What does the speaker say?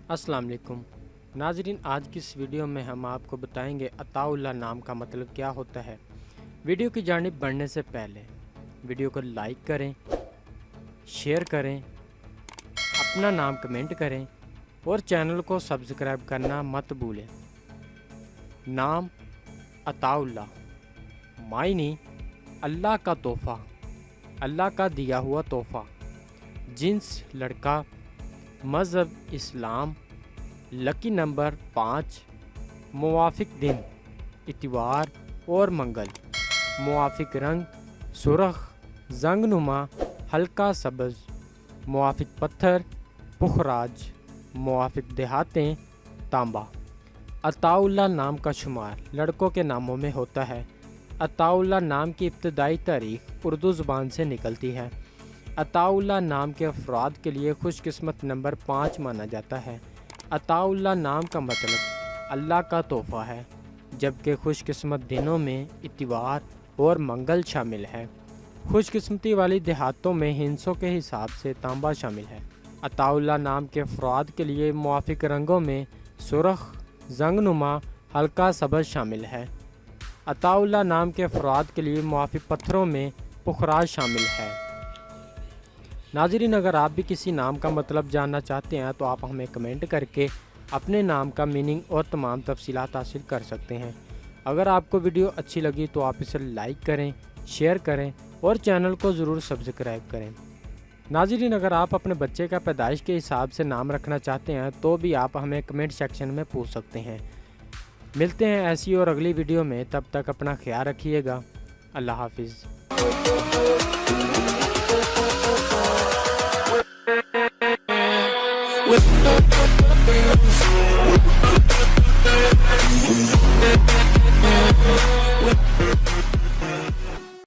अस्सलाम वालेकुम नाजरीन, आज की इस वीडियो में हम आपको बताएंगे अताउल्लाह नाम का मतलब क्या होता है। वीडियो की जानिब बढ़ने से पहले वीडियो को लाइक करें, शेयर करें, अपना नाम कमेंट करें और चैनल को सब्सक्राइब करना मत भूलें। नाम अताउल्लाह, मायने अल्लाह का तोहफ़ा, अल्लाह का दिया हुआ तोहफ़ा। जिन्स लड़का, मज़हब इस्लाम, लकी नंबर 5, मुवाफिक दिन इतवार और मंगल, मुवाफिक रंग सुरख, जंगनुमा, हल्का सब्ज़, मुवाफिक पत्थर पुखराज, मुवाफिक देहातें तांबा। अताउल्लाह नाम का शुमार लड़कों के नामों में होता है। अताउल्लाह नाम की इब्तदाई तारीख उर्दू ज़ुबान से निकलती है। अताउल्लाह नाम के अफराद के लिए खुशकिस्मत नंबर 5 माना जाता है। अताउल्लाह नाम का मतलब अल्लाह का तोहफ़ा है, जबकि खुशकिस्मत दिनों में इतवार और मंगल शामिल है। खुशकिस्मती वाली देहातों में हिंसों के हिसाब से तांबा शामिल है। अताउल्लाह नाम के अफराद के लिए मुवाफिक रंगों में सुरख, जंगनुमा, हल्का सब्ज़ शामिल है। अताउल्लाह नाम के अफराद के लिए मुवाफिक पत्थरों में पुखराज शामिल है। नाज़रीन, अगर आप भी किसी नाम का मतलब जानना चाहते हैं तो आप हमें कमेंट करके अपने नाम का मीनिंग और तमाम तफसीलात हासिल कर सकते हैं। अगर आपको वीडियो अच्छी लगी तो आप इसे लाइक करें, शेयर करें और चैनल को ज़रूर सब्सक्राइब करें। नाज़रीन, अगर आप अपने बच्चे का पैदाइश के हिसाब से नाम रखना चाहते हैं तो भी आप हमें कमेंट सेक्शन में पूछ सकते हैं। मिलते हैं ऐसी और अगली वीडियो में, तब तक अपना ख्याल रखिएगा। अल्लाह हाफिज़। With